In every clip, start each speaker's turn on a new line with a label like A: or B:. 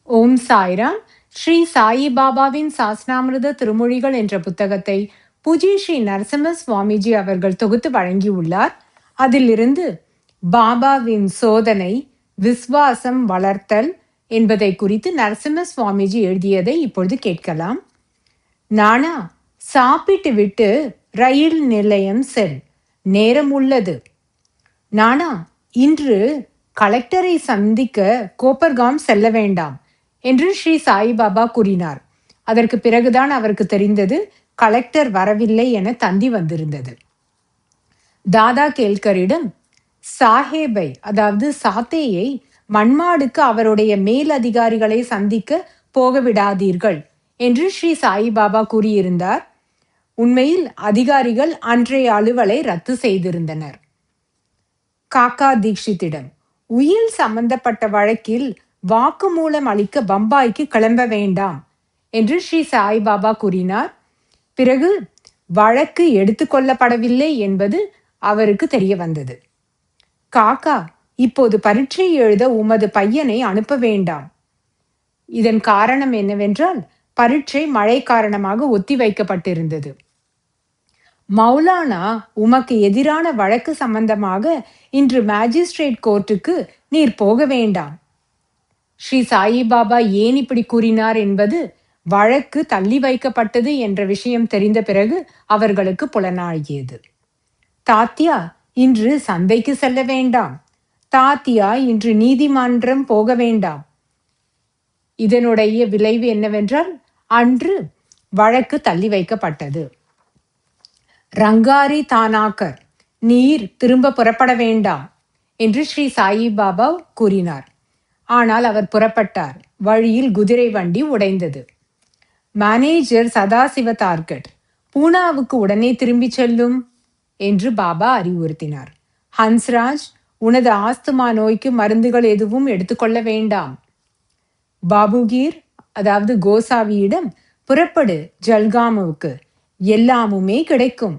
A: ஓம் சாய்ராம். ஸ்ரீ சாயி பாபாவின் சாஸ்னாமிருத திருமொழிகள் என்ற புத்தகத்தை பூஜ்ய ஸ்ரீ நரசிம்ம சுவாமிஜி அவர்கள் தொகுத்து வழங்கியுள்ளார். அதிலிருந்து பாபாவின் சோதனை விஸ்வாசம் வளர்த்தல் என்பதை குறித்து நரசிம்ம சுவாமிஜி எழுதியதை இப்பொழுது கேட்கலாம். நானா, சாப்பிட்டு விட்டு ரயில் நிலையம் செல், நேரம் உள்ளது. நானா, இன்று கலெக்டரை சந்திக்க கோப்பர்காம் செல்ல வேண்டாம் என்று ஸ்ரீ சாய்பாபா கூறினார். அதற்கு பிறகுதான் அவருக்கு தெரிந்தது கலெக்டர் வரவில்லை என தந்தி வந்திருந்தது. தாதா கேல்கரிடம் சாஹேபை, அதாவது சாத்தேயை மன்மாடுக்கு அவருடைய மேல் அதிகாரிகளை சந்திக்க போக விடாதீர்கள் என்று ஸ்ரீ சாய்பாபா கூறியிருந்தார். உண்மையில் அதிகாரிகள் அன்றைய அலுவலை ரத்து செய்திருந்தனர். காக்கா தீக்ஷித்திடம் உயில் சம்பந்தப்பட்ட வழக்கில் வாக்குமூலம் அளிக்க பம்பாய்க்கு கிளம்ப வேண்டாம் என்று ஸ்ரீ சாய்பாபா கூறினார். பிறகு வழக்கு எடுத்துக்கொள்ளப்படவில்லை என்பது அவருக்கு தெரிய வந்தது. காக்கா, இப்போது பரீட்சை எழுத உமது பையனை அனுப்ப வேண்டாம். இதன் காரணம் என்னவென்றால் பரீட்சை மழை காரணமாக ஒத்தி வைக்கப்பட்டிருந்தது. மௌலானா உமக்கு எதிரான வழக்கு சம்பந்தமாக இன்று மேஜிஸ்ட்ரேட் கோர்ட்டுக்கு நீர் போக வேண்டாம். ஸ்ரீ சாயிபாபா ஏன் இப்படி கூறினார் என்பது வழக்கு தள்ளி வைக்கப்பட்டது என்ற விஷயம் தெரிந்த பிறகு அவர்களுக்கு புலனாகியது. தாத்தியா இன்று சந்தைக்கு செல்ல வேண்டாம். தாத்தியா இன்று நீதிமன்றம் போக வேண்டாம். இதனுடைய விளைவு என்னவென்றால் அன்று வழக்கு தள்ளி வைக்கப்பட்டது. ரங்காரி தானாக்கர், நீர் திரும்ப புறப்பட வேண்டாம் என்று ஸ்ரீ சாயிபாபா கூறினார். ஆனால் அவர் புறப்பட்டார். வழியில் குதிரை வண்டி உடைந்தது. மேனேஜர் சதாசிவ தார்கட், பூனாவுக்கு உடனே திரும்பி செல்லும் என்று பாபா அறிவுறுத்தினார். ஹன்ஸ்ராஜ், உனது ஆஸ்துமா நோய்க்கு மருந்துகள் எதுவும் எடுத்துக்கொள்ள வேண்டாம். பாபுகீர், அதாவது கோசாவியிடம் புறப்படு, ஜல்காமுவுக்கு எல்லாமுமே கிடைக்கும்.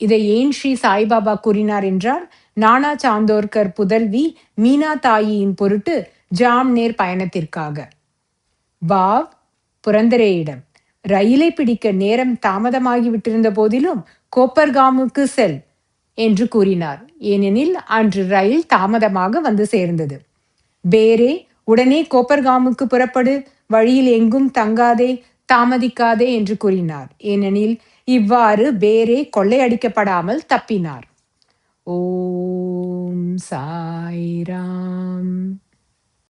A: இதை ஏன் ஸ்ரீ சாய்பாபா கூறினார் என்றால், நானா சாந்தோர்கர் புதல்வி மீனா தாயியின் பொருட்டு ஜாம்நேர் பயணத்திற்காக. பாவ் புரந்தரேயிடம் ரயிலை பிடிக்க நேரம் தாமதமாகிவிட்டிருந்த போதிலும் கோப்பர்காமுக்கு செல் என்று கூறினார். ஏனெனில் அன்று ரயில் தாமதமாக வந்து சேர்ந்தது. பேரே, உடனே கோப்பர்காமுக்கு புறப்படு, வழியில் எங்கும் தங்காதே, தாமதிக்காதே என்று கூறினார். ஏனெனில் இவ்வாறு பேரே கொள்ளையடிக்கப்படாமல் தப்பினார். ஓம் சாய்ராம்.